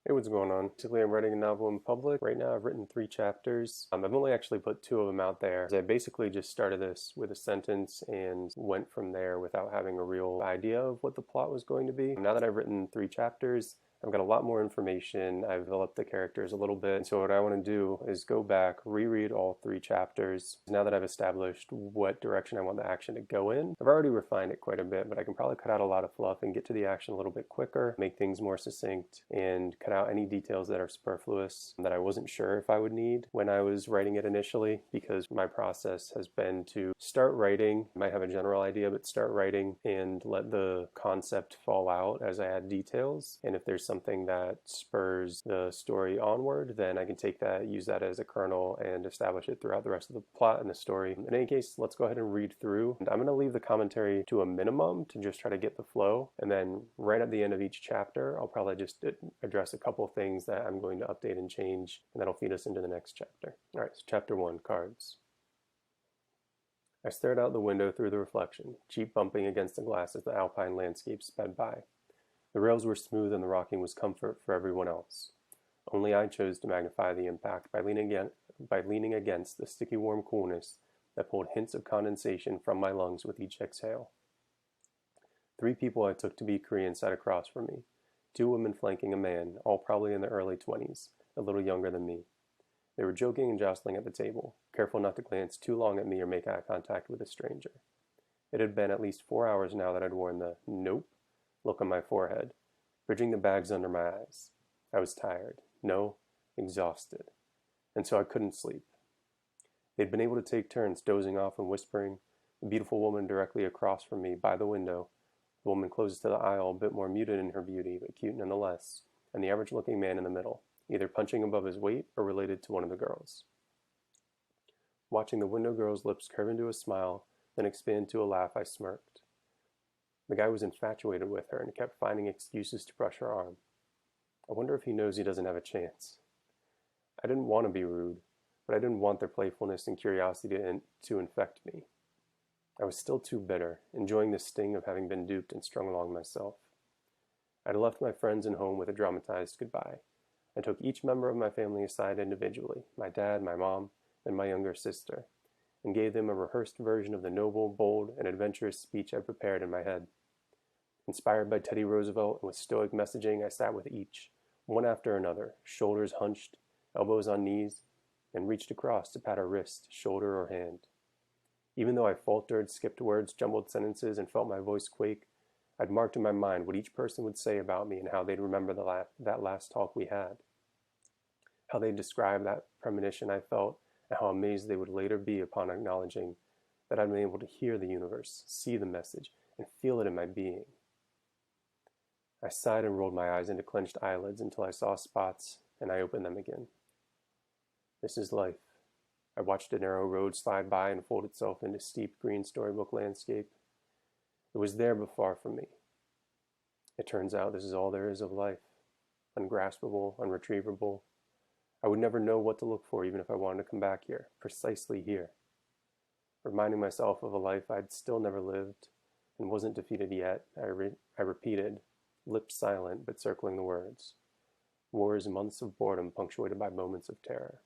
Hey, what's going on? Basically, I'm writing a novel in public. Right now, I've written 3 chapters. I've only actually put 2 of them out there. I basically just started this with a sentence and went from there without having a real idea of what the plot was going to be. Now that I've written 3 chapters, I've got a lot more information. I've developed the characters a little bit. And so what I want to do is go back, reread all 3 chapters. Now that I've established what direction I want the action to go in, I've already refined it quite a bit, but I can probably cut out a lot of fluff and get to the action a little bit quicker, make things more succinct, and cut out any details that are superfluous that I wasn't sure if I would need when I was writing it initially, because my process has been to start writing. I might have a general idea, but start writing and let the concept fall out as I add details. And if there's something that spurs the story onward, then I can take that, use that as a kernel, and establish it throughout the rest of the plot and the story. In any case, let's go ahead and read through. And I'm going to leave the commentary to a minimum to just try to get the flow. And then right at the end of each chapter, I'll probably just address a couple things that I'm going to update and change, and that'll feed us into the next chapter. All right, so chapter 1, Cards. I stared out the window through the reflection, cheek bumping against the glass as the alpine landscape sped by. The rails were smooth and the rocking was comfort for everyone else. Only I chose to magnify the impact by leaning against the sticky warm coolness that pulled hints of condensation from my lungs with each exhale. 3 people I took to be Korean sat across from me, 2 women flanking a man, all probably in their early 20s, a little younger than me. They were joking and jostling at the table, careful not to glance too long at me or make eye contact with a stranger. It had been at least 4 hours now that I'd worn the "nope" look on my forehead, bridging the bags under my eyes. I was tired, no, exhausted, and so I couldn't sleep. They'd been able to take turns dozing off and whispering. The beautiful woman directly across from me by the window, the woman closest to the aisle, a bit more muted in her beauty, but cute nonetheless, and the average-looking man in the middle, either punching above his weight or related to one of the girls. Watching the window girl's lips curve into a smile, then expand to a laugh, I smirked. The guy was infatuated with her and kept finding excuses to brush her arm. I wonder if he knows he doesn't have a chance. I didn't want to be rude, but I didn't want their playfulness and curiosity to infect me. I was still too bitter, enjoying the sting of having been duped and strung along myself. I'd left my friends and home with a dramatized goodbye. I took each member of my family aside individually, my dad, my mom, and my younger sister, and gave them a rehearsed version of the noble, bold, and adventurous speech I prepared in my head. Inspired by Teddy Roosevelt and with stoic messaging, I sat with each, one after another, shoulders hunched, elbows on knees, and reached across to pat a wrist, shoulder, or hand. Even though I faltered, skipped words, jumbled sentences, and felt my voice quake, I'd marked in my mind what each person would say about me and how they'd remember that last talk we had. How they'd describe that premonition I felt, and how amazed they would later be upon acknowledging that I'd been able to hear the universe, see the message, and feel it in my being. I sighed and rolled my eyes into clenched eyelids until I saw spots, and I opened them again. This is life. I watched a narrow road slide by and fold itself into steep green storybook landscape. It was there but far from me. It turns out this is all there is of life. Ungraspable, unretrievable. I would never know what to look for even if I wanted to come back here, precisely here. Reminding myself of a life I'd still never lived and wasn't defeated yet, I repeated, lips silent but circling the words. Wars, months of boredom punctuated by moments of terror.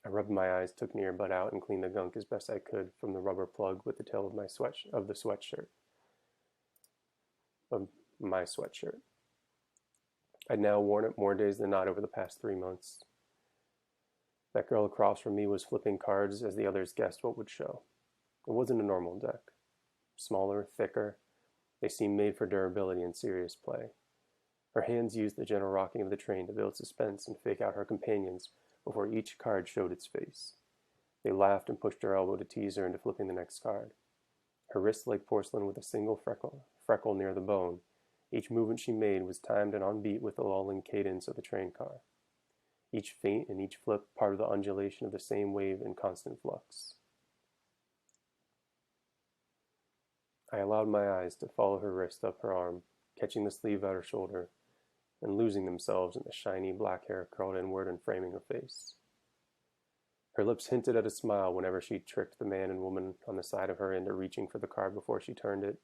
I rubbed my eyes, took an earbud out, and cleaned the gunk as best I could from the rubber plug with the tail of the sweatshirt. I'd now worn it more days than not over the past 3 months. That girl across from me was flipping cards as the others guessed what would show. It wasn't a normal deck. Smaller, thicker, they seemed made for durability and serious play. Her hands used the gentle rocking of the train to build suspense and fake out her companions before each card showed its face. They laughed and pushed her elbow to tease her into flipping the next card. Her wrist like porcelain with a single freckle near the bone. Each movement she made was timed and on beat with the lulling cadence of the train car. Each feint and each flip part of the undulation of the same wave in constant flux. I allowed my eyes to follow her wrist up her arm, catching the sleeve at her shoulder, and losing themselves in the shiny black hair curled inward and framing her face. Her lips hinted at a smile whenever she tricked the man and woman on the side of her into reaching for the card before she turned it,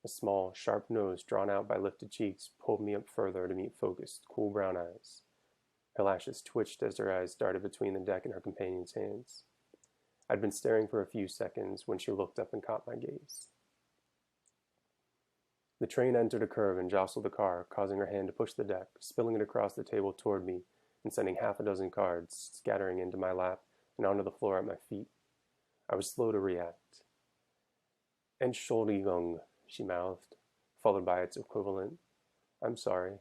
A small, sharp nose drawn out by lifted cheeks pulled me up further to meet focused, cool brown eyes. Her lashes twitched as her eyes darted between the deck and her companion's hands. I'd been staring for a few seconds when she looked up and caught my gaze. The train entered a curve and jostled the car, causing her hand to push the deck, spilling it across the table toward me and sending half a dozen cards scattering into my lap and onto the floor at my feet. I was slow to react. Entschuldigung, she mouthed, followed by its equivalent. I'm sorry.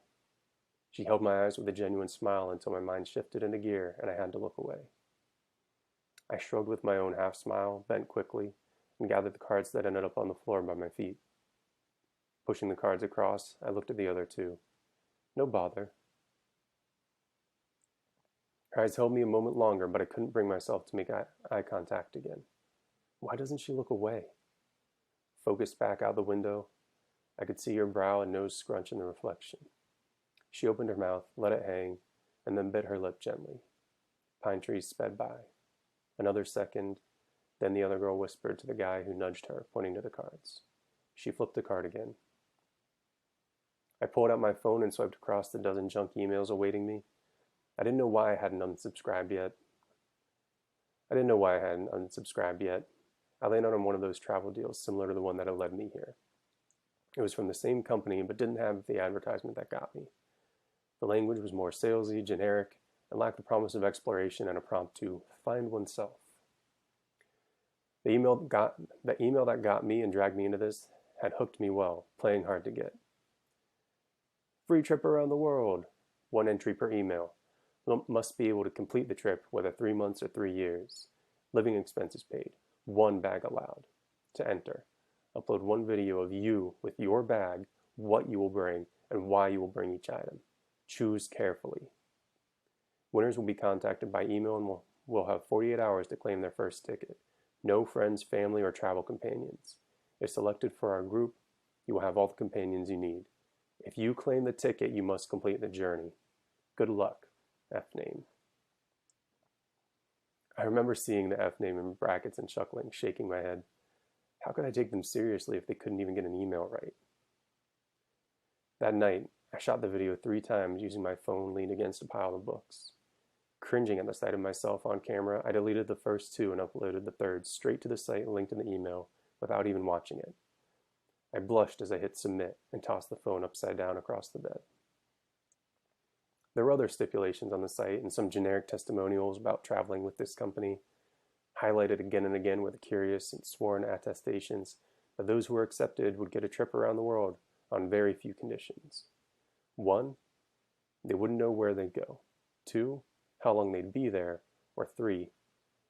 She held my eyes with a genuine smile until my mind shifted into gear and I had to look away. I shrugged with my own half-smile, bent quickly, and gathered the cards that ended up on the floor by my feet. Pushing the cards across, I looked at the other two. No bother. Her eyes held me a moment longer, but I couldn't bring myself to make eye contact again. Why doesn't she look away? Focused back out the window, I could see her brow and nose scrunch in the reflection. She opened her mouth, let it hang, and then bit her lip gently. Pine trees sped by. Another second, then the other girl whispered to the guy who nudged her, pointing to the cards. She flipped the card again. I pulled out my phone and swiped across the dozen junk emails awaiting me. I didn't know why I hadn't unsubscribed yet. I landed on one of those travel deals similar to the one that had led me here. It was from the same company, but didn't have the advertisement that got me. The language was more salesy, generic, and lacked the promise of exploration and a prompt to find oneself. The email that got me and dragged me into this had hooked me well, playing hard to get. Free trip around the world. 1 entry per email. Must be able to complete the trip, whether 3 months or 3 years. Living expenses paid. 1 bag allowed. To enter. Upload 1 video of you with your bag, what you will bring, and why you will bring each item. Choose carefully. Winners will be contacted by email and will have 48 hours to claim their first ticket. No friends, family, or travel companions. If selected for our group, you will have all the companions you need. If you claim the ticket, you must complete the journey. Good luck. F name. I remember seeing the F name in brackets and chuckling, shaking my head. How could I take them seriously if they couldn't even get an email right? That night, I shot the video 3 times using my phone leaned against a pile of books. Cringing at the sight of myself on camera, I deleted the first 2 and uploaded the third straight to the site linked in the email without even watching it. I blushed as I hit submit and tossed the phone upside down across the bed. There were other stipulations on the site and some generic testimonials about traveling with this company, highlighted again and again with the curious and sworn attestations that those who were accepted would get a trip around the world on very few conditions. 1, they wouldn't know where they'd go. 2, how long they'd be there. Or 3,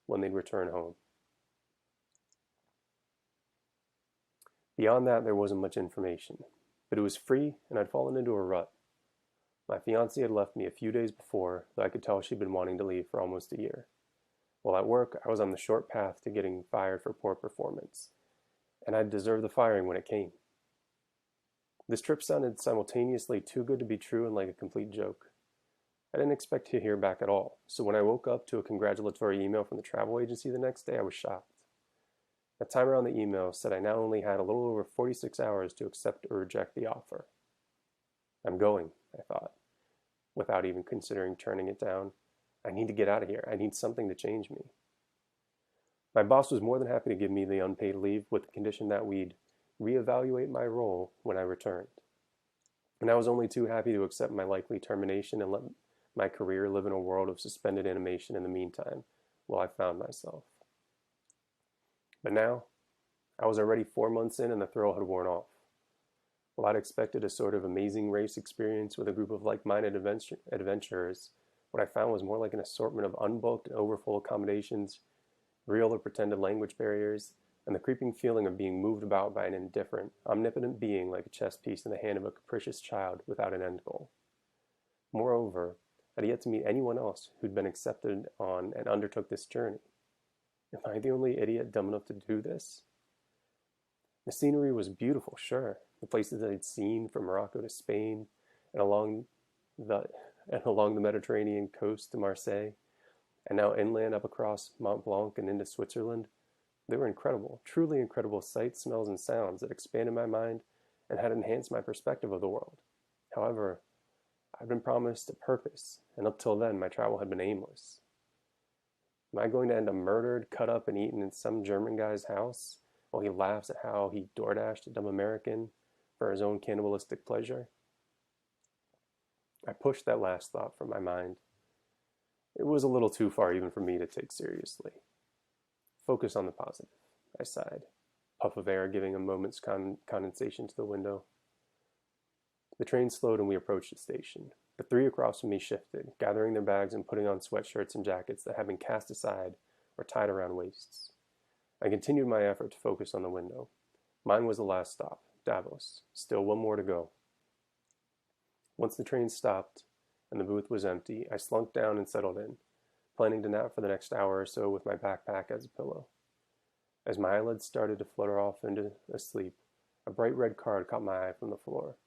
when they'd return home. Beyond that, there wasn't much information, but it was free and I'd fallen into a rut. My fiancée had left me a few days before, though I could tell she'd been wanting to leave for almost a year. While at work, I was on the short path to getting fired for poor performance, and I'd deserved the firing when it came. This trip sounded simultaneously too good to be true and like a complete joke. I didn't expect to hear back at all, so when I woke up to a congratulatory email from the travel agency the next day, I was shocked. The timer on the email said I now only had a little over 46 hours to accept or reject the offer. I'm going, I thought, without even considering turning it down. I need to get out of here. I need something to change me. My boss was more than happy to give me the unpaid leave with the condition that we'd reevaluate my role when I returned. And I was only too happy to accept my likely termination and let my career live in a world of suspended animation in the meantime, while I found myself. But now, I was already 4 months in and the thrill had worn off. While I'd expected a sort of amazing race experience with a group of like-minded adventurers, what I found was more like an assortment of unbooked and overfull accommodations, real or pretended language barriers, and the creeping feeling of being moved about by an indifferent, omnipotent being like a chess piece in the hand of a capricious child without an end goal. Moreover, I'd yet to meet anyone else who'd been accepted on and undertook this journey. Am I the only idiot dumb enough to do this? The scenery was beautiful, sure. The places I'd seen from Morocco to Spain and along the Mediterranean coast to Marseille, and now inland up across Mont Blanc and into Switzerland, they were incredible, truly incredible sights, smells, and sounds that expanded my mind and had enhanced my perspective of the world. However, I'd been promised a purpose, and up till then, my travel had been aimless. Am I going to end up murdered, cut up, and eaten in some German guy's house while he laughs at how he DoorDashed a dumb American for his own cannibalistic pleasure? I pushed that last thought from my mind. It was a little too far even for me to take seriously. Focus on the positive, I sighed, puff of air giving a moment's condensation to the window. The train slowed and we approached the station. The three across from me shifted, gathering their bags and putting on sweatshirts and jackets that had been cast aside or tied around waists. I continued my effort to focus on the window. Mine was the last stop, Davos. Still one more to go. Once the train stopped and the booth was empty, I slunk down and settled in, planning to nap for the next hour or so with my backpack as a pillow. As my eyelids started to flutter off into a sleep, a bright red card caught my eye from the floor.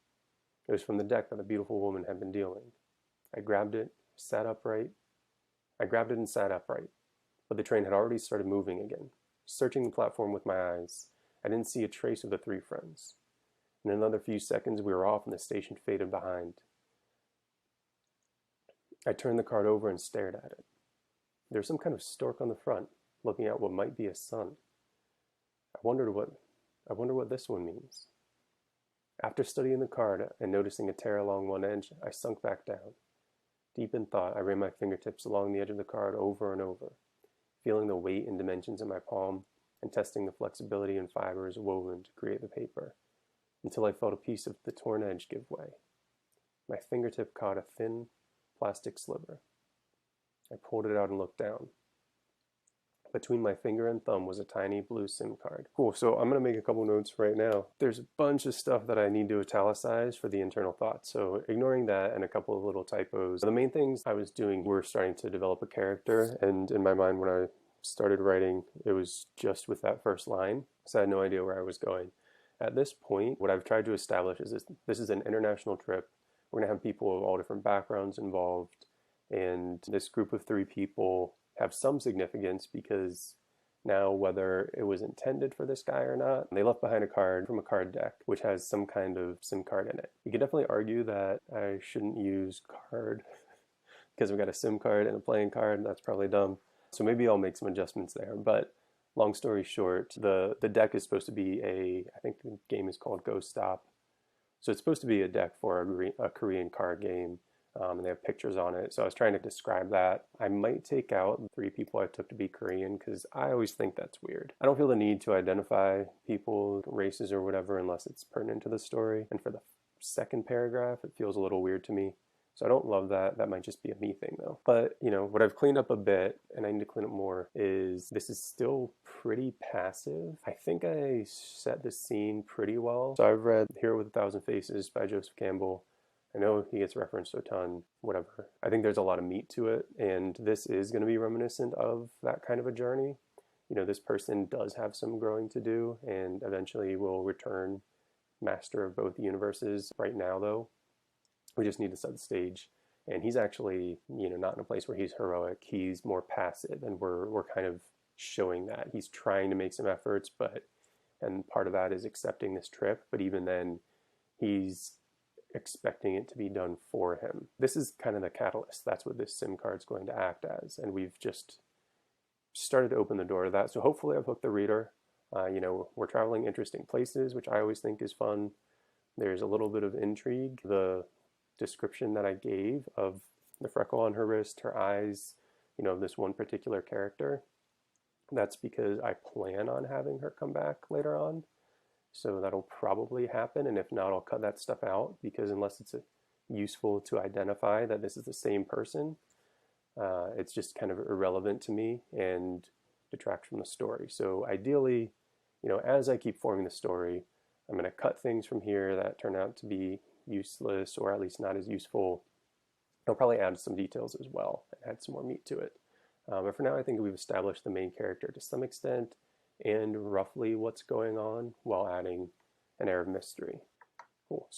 It was from the deck that the beautiful woman had been dealing. I grabbed it and sat upright, but the train had already started moving again. Searching the platform with my eyes, I didn't see a trace of the three friends. In another few seconds, we were off and the station faded behind. I turned the card over and stared at it. There was some kind of stork on the front, looking at what might be a sun. I wonder what this one means. After studying the card and noticing a tear along one edge, I sunk back down. Deep in thought, I ran my fingertips along the edge of the card over and over, feeling the weight and dimensions in my palm and testing the flexibility and fibers woven to create the paper, until I felt a piece of the torn edge give way. My fingertip caught a thin plastic sliver. I pulled it out and looked down. Between my finger and thumb was a tiny blue SIM card. Cool, so I'm going to make a couple notes right now. There's a bunch of stuff that I need to italicize for the internal thoughts, so ignoring that and a couple of little typos. The main things I was doing were starting to develop a character, and in my mind when I started writing, it was just with that first line, so I had no idea where I was going. At this point, what I've tried to establish is this is an international trip. We're going to have people of all different backgrounds involved, and this group of three people have some significance because now, whether it was intended for this guy or not, they left behind a card from a card deck which has some kind of SIM card in it. You could definitely argue that I shouldn't use card because we got a SIM card and a playing card, and that's probably dumb. So maybe I'll make some adjustments there. But long story short, the deck is supposed to be I think the game is called Go Stop. So it's supposed to be a deck for a Korean card game. And they have pictures on it. So I was trying to describe that. I might take out the three people I took to be Korean because I always think that's weird. I don't feel the need to identify people, races, or whatever unless it's pertinent to the story. And for the second paragraph, it feels a little weird to me. So I don't love that. That might just be a me thing though. But, what I've cleaned up a bit, and I need to clean up more, is this is still pretty passive. I think I set the scene pretty well. So I've read Hero with a Thousand Faces by Joseph Campbell. I know he gets referenced a ton, whatever. I think there's a lot of meat to it, and this is going to be reminiscent of that kind of a journey. This person does have some growing to do, and eventually will return master of both universes. Right now, though, we just need to set the stage. And he's actually, not in a place where he's heroic. He's more passive, and we're kind of showing that. He's trying to make some efforts, and part of that is accepting this trip, but even then, he's expecting it to be done for him. This is kind of the catalyst. That's what this SIM card's going to act as, and we've just started to open the door to that. So hopefully I've hooked the reader. We're traveling interesting places, which I always think is fun. There's a little bit of intrigue. The description that I gave of the freckle on her wrist, her eyes, this one particular character, that's because I plan on having her come back later on. So that'll probably happen, and if not, I'll cut that stuff out, because unless it's useful to identify that this is the same person, it's just kind of irrelevant to me and detracts from the story. So ideally, as I keep forming the story, I'm going to cut things from here that turn out to be useless or at least not as useful. I'll probably add some details as well and add some more meat to it. But for now, I think we've established the main character to some extent and roughly what's going on while adding an air of mystery. Cool.